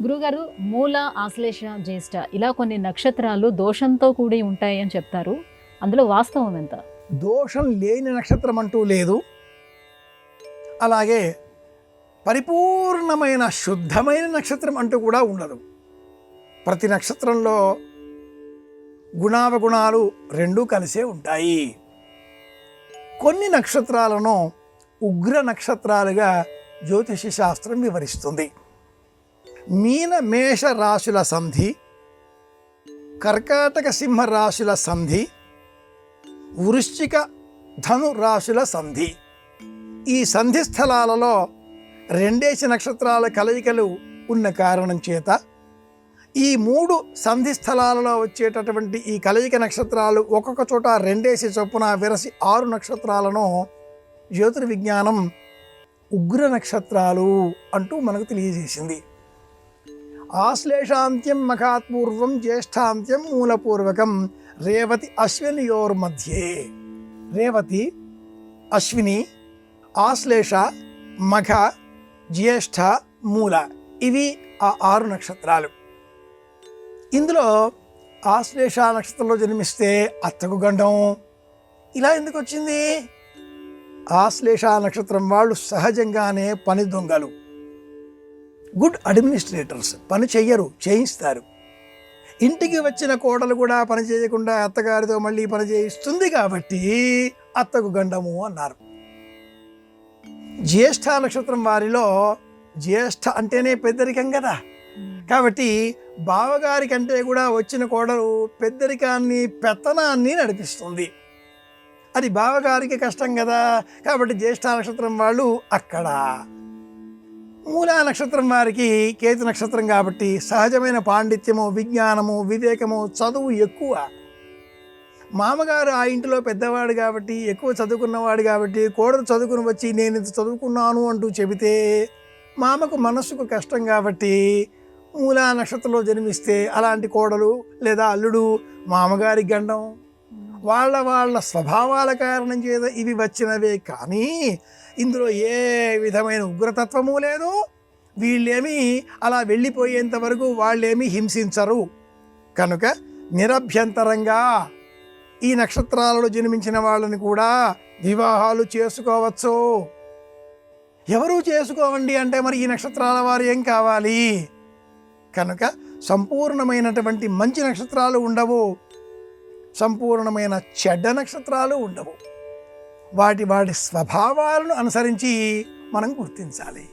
గురుగారు, మూల, ఆశ్లేష, జ్యేష్ఠ ఇలా కొన్ని నక్షత్రాలు దోషంతో కూడి ఉంటాయి అని చెప్తారు. అందులో వాస్తవం ఎంత? దోషం లేని నక్షత్రం అంటూ లేదు. అలాగే పరిపూర్ణమైన శుద్ధమైన నక్షత్రం అంటూ కూడా ఉండదు. ప్రతి నక్షత్రంలో గుణావగుణాలు రెండూ కలిసే ఉంటాయి. కొన్ని నక్షత్రాలను ఉగ్ర నక్షత్రాలుగా జ్యోతిష శాస్త్రం వివరిస్తుంది. మీన మేష రాశుల సంధి, కర్కాటక సింహ రాశుల సంధి, వృశ్చిక ధను రాశుల సంధి. ఈ సంధి స్థలాలలో రెండేసి నక్షత్రాల కలయికలు ఉన్న కారణం చేత ఈ మూడు సంధి స్థలాలలో వచ్చేటటువంటి ఈ కలయిక నక్షత్రాలు ఒక్కొక్క చోట రెండేసి చొప్పున విరసి 6 నక్షత్రాలను జ్యోతిర్విజ్ఞానం ఉగ్ర నక్షత్రాలు అంటూ మనకు తెలియజేసింది. ఆశ్లేషాంత్యం మఖాత్పూర్వం జ్యేష్ఠాంత్యం మూలపూర్వకం రేవతి అశ్వినియోర్మధ్యే. రేవతి, అశ్విని, ఆశ్లేష, మఖ, జ్యేష్ఠ, మూల ఇవి ఆ 6 నక్షత్రాలు. ఇందులో ఆశ్లేష నక్షత్రంలో జన్మిస్తే అత్తకు గండం. ఇలా ఎందుకు వచ్చింది? ఆశ్లేష నక్షత్రం వాళ్ళు సహజంగానే పని దొంగలు, గుడ్ అడ్మినిస్ట్రేటర్స్. పని చెయ్యరు, చేయిస్తారు. ఇంటికి వచ్చిన కోడలు కూడా పని చేయకుండా అత్తగారితో మళ్ళీ పని చేయిస్తుంది కాబట్టి అత్తకు గండము అన్నారు. జ్యేష్ఠ నక్షత్రం వారిలో జ్యేష్ఠ అంటేనే పెద్దరికం కదా, కాబట్టి బావగారి కంటే కూడా వచ్చిన కోడలు పెద్దరికాన్ని, పెత్తనాన్ని నడిపిస్తుంది. అది బావగారికి కష్టం కదా, కాబట్టి జ్యేష్ఠ నక్షత్రం వాళ్ళు అక్కడ. మూలా నక్షత్రం వారికి కేతు నక్షత్రం కాబట్టి సహజమైన పాండిత్యము, విజ్ఞానము, వివేకము, చదువు ఎక్కువ. మామగారు ఆ ఇంటిలో పెద్దవాడు కాబట్టి, ఎక్కువ చదువుకున్నవాడు కాబట్టి కోడలు చదువుకుని వచ్చి నేను ఇంత చదువుకున్నాను అంటూ చెబితే మామకు మనస్సుకు కష్టం కాబట్టి మూలా నక్షత్రంలో జన్మిస్తే అలాంటి కోడలు లేదా అల్లుడు మామగారి గండం. వాళ్ళ స్వభావాల కారణం చేత ఇవి వచ్చినవే కానీ ఇందులో ఏ విధమైన ఉగ్రతత్వము లేదు. వీళ్ళేమీ అలా వెళ్ళిపోయేంత వరకు వాళ్ళేమీ హింసించరు. కనుక నిరభ్యంతరంగా ఈ నక్షత్రాలలో జన్మించిన వాళ్ళని కూడా వివాహాలు చేసుకోవచ్చు. ఎవరు చేసుకోవండి అంటే మరి ఈ నక్షత్రాల వారు ఏం కావాలి? కనుక సంపూర్ణమైనటువంటి మంచి నక్షత్రాలు ఉండవు, సంపూర్ణమైన చెడ్డ నక్షత్రాలు ఉండవు. వాటి స్వభావాలను అనుసరించి మనం గుర్తించాలి.